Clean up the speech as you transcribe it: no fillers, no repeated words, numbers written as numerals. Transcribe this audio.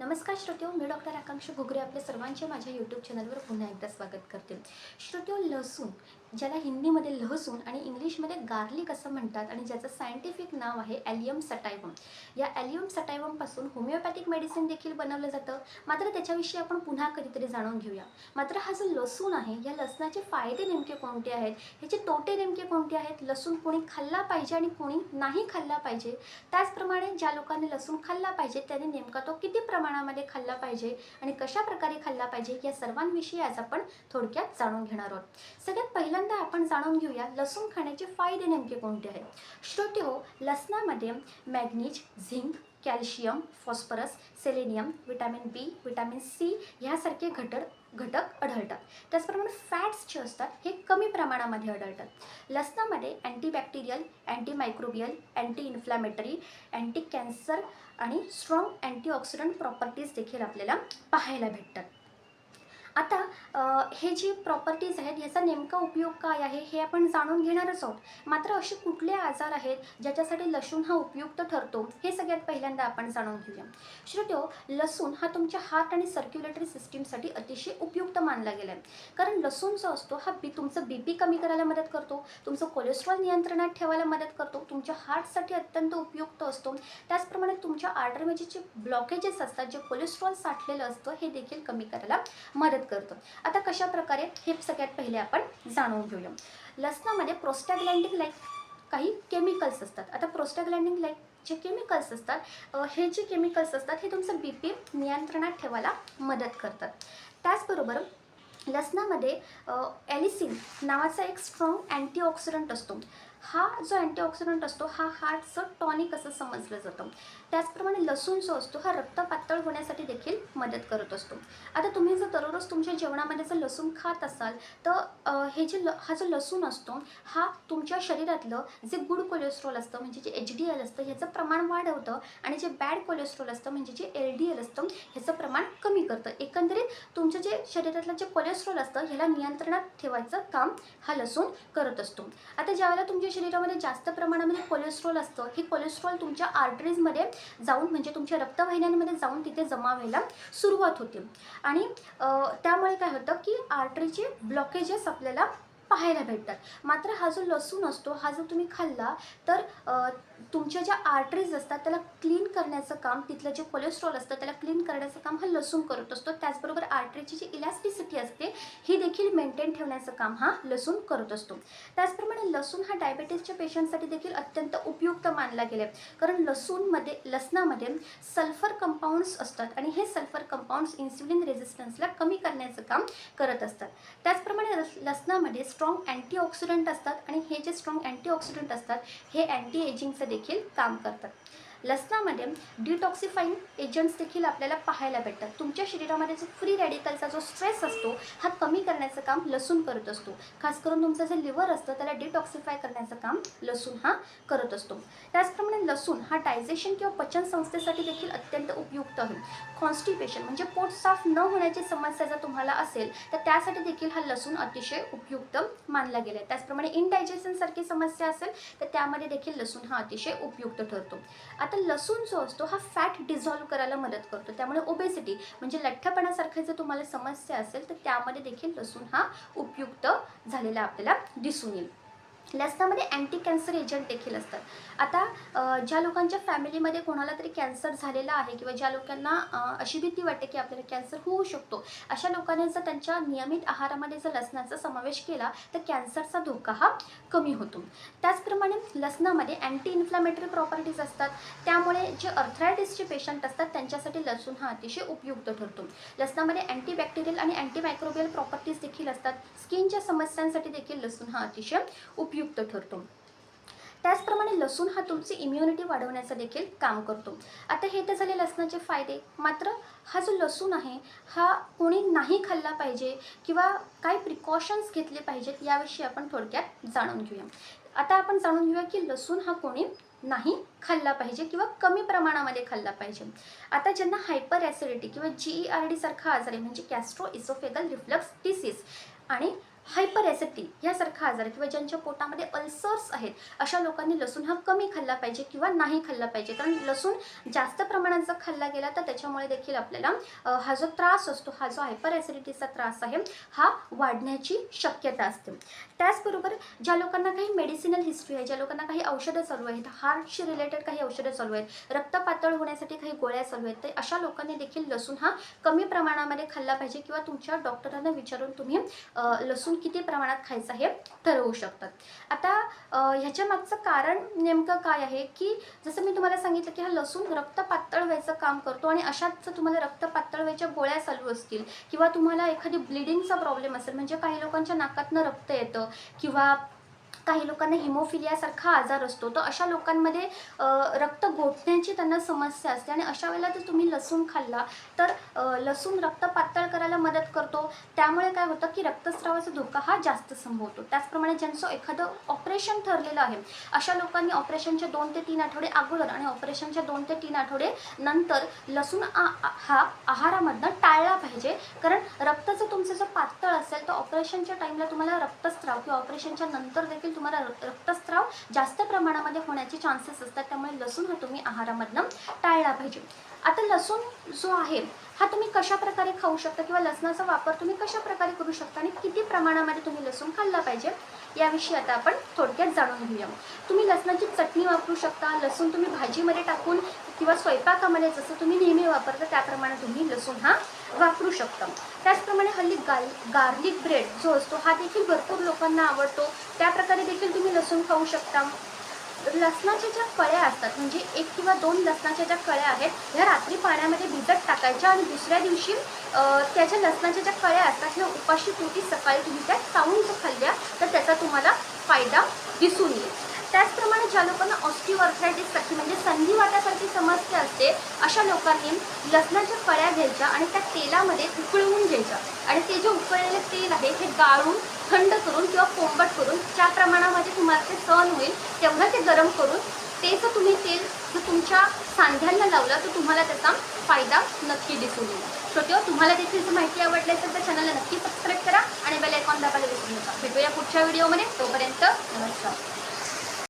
नमस्कार श्रोत्यो, मी डॉक्टर आकांक्षा घुगरे आपल्या सर्वांचे माझ्या यूट्यूब चॅनलवर पुन्हा एकदा स्वागत करते. श्रोत्यो, लसूण ज्याला हिंदीमध्ये लहसून आणि इंग्लिशमध्ये गार्लिक असं म्हणतात आणि ज्याचं सायंटिफिक नाव आहे ॲलियम सटायवम. या ॲलियम सटायवमपासून होमिओपॅथिक मेडिसिन देखील बनवलं जातं. मात्र त्याच्याविषयी आपण पुन्हा कधीतरी जाणून घेऊया. मात्र हा जो लसूण आहे, या लसणाचे फायदे नेमके कोणते आहेत, ह्याचे तोटे नेमके कोणते आहेत, लसूण कोणी खाल्ला पाहिजे आणि कोणी नाही खाल्ला पाहिजे, त्याचप्रमाणे ज्या लोकांनी लसूण खाल्ला पाहिजे त्यांनी नेमका तो किती प्रमाणामध्ये खाल्ला पाहिजे आणि कशा प्रकारे खाल्ला पाहिजे, या सर्वांविषयी आज आपण थोडक्यात जाणून घेणार आहोत. सगळ्यात पहिल्यांदा आपण जाणून घेऊया लसूण खाण्याचे फायदे नेमके कोणते आहेत. श्रोत्यो, लसणामध्ये manganese, zinc, calcium, phosphorus, selenium, vitamin B, vitamin C ह्यासारखे घटक आढळतात. त्याचप्रमाणे फॅट्स जे असतात हे कमी प्रमाणामध्ये आढळतात. लसणामध्ये antibacterial, antimicrobial, anti inflammatory, anti cancer आणि स्ट्रॉंग अँटीऑक्सिडंट प्रॉपर्टीज देखील आपल्याला पाहायला भेटतात. आता हे जी प्रॉपर्टीज आहेत ह्याचा नेमका उपयोग काय आहे हे आपण जाणून घेणारच आहोत. मात्र असे कुठले आजार आहेत ज्याच्यासाठी लसूण हा उपयुक्त ठरतो हे सगळ्यात पहिल्यांदा आपण जाणून घेऊया. श्रोत्यो, लसूण हा तुमच्या हार्ट आणि सर्क्युलेटरी सिस्टीमसाठी अतिशय उपयुक्त मानला गेला आहे. कारण लसूण जो असतो हा तुमचं BP कमी करायला मदत करतो, तुमचं कोलेस्ट्रॉल नियंत्रणात ठेवायला मदत करतो, तुमच्या हार्टसाठी अत्यंत उपयुक्त असतो. त्याचप्रमाणे तुमच्या आर्टरीमध्ये जे ब्लॉकेजेस असतात, जे कोलेस्ट्रॉल साठलेलं असतं हे देखील कमी करायला मदत करतो. आता कशा प्रकारे हे सगळ्यात पहिले आपण जाणून घेऊया. लसणामध्ये प्रोस्टॅग्लॅंडिन लाईक काही केमिकल्स असतात. आता प्रोस्टॅग्लॅंडिन लाईक जे केमिकल्स असतात, हे जे केमिकल्स असतात हे तुमचं BP नियंत्रणात ठेवायला मदत करतात. त्याचबरोबर लसणामध्ये ॲलिसिन नावाचा एक स्ट्रॉंग अँटीऑक्सिडंट असतो. हा जो अँटीऑक्सिडंट असतो हा हार्टचं टॉनिक असं समजलं जातं. त्याचप्रमाणे लसूण जो असतो हा रक्त पातळ होण्यासाठी देखील मदत करत असतो. आता तुम्ही जर दररोज तुमच्या जेवणामध्ये जर लसूण खात असाल तर हा जो लसूण असतो हा तुमच्या शरीरातलं जे गुड कोलेस्ट्रॉल असतं म्हणजे जे HDL असतं ह्याचं प्रमाण वाढवतं आणि जे बॅड कोलेस्ट्रॉल असतं म्हणजे जे LDL असतं ह्याचं प्रमाण कमी करतं. एकंदरीत तुमचं जे शरीरातलं जे कोलेस्ट्रॉल असतं ह्याला नियंत्रणात ठेवायचं काम हा लसूण करत असतो. आता ज्यावेळेला तुमच्या शरीरामध्ये जास्त प्रमाणामध्ये कोलेस्ट्रॉल असतं, हे कोलेस्ट्रॉल तुमच्या आर्टरीजमध्ये जाऊन म्हणजे तुमच्या रक्तवाहिन्यांमध्ये जाऊन तिथे जमा व्हायला सुरुवात होते आणि त्यामुळे काय होतं की आर्टरीचे ब्लॉकेजेस आपल्याला पाहायला भेटतात. मात्र हा जो लसूण असतो हा जर तुम्ही खाल्ला तर तुमच्या ज्या आर्टरीज असतात त्याला क्लीन करण्याचं काम, तिथलं जे कोलेस्ट्रॉल असतं त्याला क्लीन करण्याचं काम हा लसूण करत असतो. त्याचबरोबर आर्टरीची जी इलॅस्टिसिटी असते ही देखील मेंटेन ठेवण्याचं काम हा लसूण करत असतो. त्याचप्रमाणे लसूण हा डायबेटीसच्या पेशंटसाठी देखील अत्यंत उपयुक्त मानला गेला आहे. कारण लसणामध्ये सल्फर कंपाऊंड्स असतात आणि हे सल्फर कंपाऊंड्स इन्सुलिन रेझिस्टन्सला कमी करण्याचं काम करत असतात. त्याचप्रमाणे लसणामध्ये स्ट्रॉंग अँटीऑक्सिडंट असतात आणि हे जे स्ट्रॉंग अँटीऑक्सिडंट असतात हे अँटी एजिंगचं देखील काम करतात. लसणामध्ये डिटॉक्सिफाईंग एजंट्स देखील आपल्याला पाहायला भेटतात. तुमच्या शरीरामध्ये जो फ्री रॅडिकलचा जो स्ट्रेस असतो हा कमी करण्याचं काम लसूण करत असतो. खास करून तुमचं जे लिव्हर असतं त्याला डिटॉक्सिफाय करण्याचं काम लसूण हा करत असतो. त्याचप्रमाणे लसूण हा डायजेशन किंवा पचन संस्थेसाठी देखील अत्यंत उपयुक्त आहे. कॉन्स्टिपेशन म्हणजे पोट साफ न होण्याची समस्या जर तुम्हाला असेल तर त्यासाठी देखील हा लसूण अतिशय उपयुक्त मानला गेला आहे. त्याचप्रमाणे इनडायजेशन सारखी समस्या असेल तर त्यामध्ये देखील लसूण हा अतिशय उपयुक्त ठरतो. आता लसूण जो असतो हा फॅट डिझॉल्व्ह करायला मदत करतो. त्यामुळे ओबेसिटी म्हणजे लठ्ठपणासारखी जर तुम्हाला समस्या असेल तर त्यामध्ये देखील लसूण हा उपयुक्त झालेला आपल्याला दिसून येईल. लसणामध्ये अँटी कॅन्सर एजंट देखील असतात. आता ज्या लोकांच्या फॅमिलीमध्ये कोणाला तरी कॅन्सर झालेला आहे किंवा ज्या लोकांना अशी भीती वाटते की आपल्याला कॅन्सर होऊ शकतो, अशा लोकांनी जर त्यांच्या नियमित आहारामध्ये जर लसणाचा समावेश केला तर कॅन्सरचा धोका हा कमी होतो. त्याचप्रमाणे लसणामध्ये अँटी इन्फ्लॅमेटरी प्रॉपर्टीज असतात. त्यामुळे जे अर्थरायटिसचे पेशंट असतात त्यांच्यासाठी लसूण हा अतिशय उपयुक्त ठरतो. लसणामध्ये अँटीबॅक्टेरियल आणि अँटीमायक्रोबियल प्रॉपर्टीज देखील असतात. स्किनच्या समस्यांसाठी देखील लसूण हा अतिशय उपयुक्त ठरतो. त्याचप्रमाणे लसूण हा तुमची इम्युनिटी वाढवण्याचं देखील काम करतो. आता हे तर झाले लसणाचे फायदे. मात्र हा जो लसूण आहे हा कोणी नाही खाल्ला पाहिजे किंवा काय प्रिकॉशन्स घेतले पाहिजेत याविषयी आपण थोडक्यात जाणून घेऊया. आता आपण जाणून घेऊया की लसूण हा कोणी नाही खाल्ला पाहिजे किंवा कमी प्रमाणामध्ये खाल्ला पाहिजे. आता ज्यांना हायपर ॲसिडिटी किंवा GERD सारखा आजार आहे म्हणजे गॅस्ट्रो इसोफेगल रिफ्लक्स डिसीज आणि हायपर ॲसिडिटी यासारखा आजार किंवा ज्यांच्या पोटामध्ये अल्सर्स आहेत अशा लोकांनी लसूण हा कमी खाल्ला पाहिजे किंवा नाही खाल्ला पाहिजे. कारण लसूण जास्त प्रमाणात जर खाल्ला गेला तर त्याच्यामुळे देखील आपल्याला हा जो त्रास असतो, हा जो हायपर ॲसिडिटीचा त्रास आहे हा वाढण्याची शक्यता असते. त्याचबरोबर ज्या लोकांना काही मेडिसिनल हिस्ट्री आहे, ज्या लोकांना काही औषधं चालू आहेत, हार्टशी रिलेटेड काही औषधं चालू आहेत, रक्त पातळ होण्यासाठी काही गोळ्या चालू आहेत, तर अशा लोकांनी देखील लसूण हा कमी प्रमाणामध्ये खाल्ला पाहिजे किंवा तुमच्या डॉक्टरांना विचारून तुम्ही लसूण किती प्रमाणात खायचं हे ठरवू शकतात. आता ह्याच्या मागचं कारण नेमकं काय आहे की जसं मी तुम्हाला सांगितलं की हा लसूण रक्त पातळ व्हायचं काम करतो आणि अशाच तुम्हाला रक्त पातळ व्हायच्या गोळ्या चालू असतील किंवा तुम्हाला एखादी ब्लिडिंगचा प्रॉब्लेम असेल, म्हणजे काही लोकांच्या नाकातनं रक्त येतं किंवा काही लोकांना हिमोफिलियासारखा आजार असतो, तर अशा लोकांमध्ये रक्त गोठण्याची त्यांना समस्या असते आणि अशा वेळेला जर तुम्ही लसूण खाल्ला तर लसूण रक्त पातळ करायला मदत करतो. त्यामुळे काय होतं की रक्तस्रावाचा धोका हा जास्त संभवतो. त्याचप्रमाणे ज्यांचं एखादं ऑपरेशन ठरलेलं आहे अशा लोकांनी ऑपरेशनच्या 2 ते 3 आठवडे अगोदर आणि ऑपरेशनच्या 2 ते 3 आठवडे नंतर लसूण हा आहारामधनं टाळला पाहिजे. कारण रक्त जर तुमचं जर पातळ असेल तर ऑपरेशनच्या टाईमला तुम्हाला रक्तस्राव किंवा ऑपरेशनच्या नंतर देखील तुम्हाला रक्तस्राव जास्त प्रमाणामध्ये होण्याचे चान्सेस असतात. त्यामुळे लसूण हा तुम्ही आहारामधनं टाळला पाहिजे. आता लसूण जो आहे हा तुम्ही कशा प्रकारे खाऊ शकता किंवा लसणाचा वापर तुम्ही कशा प्रकारे करू शकता आणि किती प्रमाणामध्ये तुम्ही लसूण खाल्ला पाहिजे याविषयी आता आपण थोडक्यात जाणून घेऊया. तुम्ही लसणाची चटणी वापरू शकता. लसूण तुम्ही भाजीमध्ये टाकून किंवा स्वयंपाकामध्ये जसं तुम्ही नेहमी वापरता त्याप्रमाणे तुम्ही लसूण हा वापरू शकता. त्याचप्रमाणे हल्ली गार्लिक ब्रेड जो असतो हा देखील भरपूर लोकांना आवडतो. त्याप्रकारे देखील तुम्ही लसूण खाऊ शकता. लसणाच्या ज्या कळ्या असतात, म्हणजे 1 किंवा 2 लसणाच्या ज्या कळ्या आहेत ह्या रात्री पाण्यामध्ये भिजत टाकायच्या आणि दुसऱ्या दिवशी त्याच्या लसणाच्या ज्या कळ्या असतात ह्या उपाशी पोटी सकाळी तुम्ही त्या चावून जर खाल्ल्या तर त्याचा तुम्हाला फायदा दिसून येईल. त्याचप्रमाणे ज्या लोकांना ऑस्टिओआर्थरायटिससारखी म्हणजे संधिवातासारखी समस्या असते अशा लोकांनी लसणाच्या कळ्या घ्यायच्या आणि त्या तेलामध्ये उकळवून घ्यायच्या आणि ते जे उकळलेले तेल आहे हे गाळून थंड करून किंवा कोंबट करून ज्या प्रमाणामध्ये तुम्हाला ते सहन होईल तेवढं ते गरम करून ते जर तुम्ही तेल जर तुमच्या सांध्यांना लावलं तर तुम्हाला त्याचा फायदा नक्की दिसून येईल. श्रोत्यो, तुम्हाला देखील जर माहिती आवडली असेल तर चॅनलला नक्की सबस्क्राईब करा आणि बेल आयकॉन दाबायला विसरू नका. भेटूया पुढच्या व्हिडिओमध्ये. तोपर्यंत नमस्कार.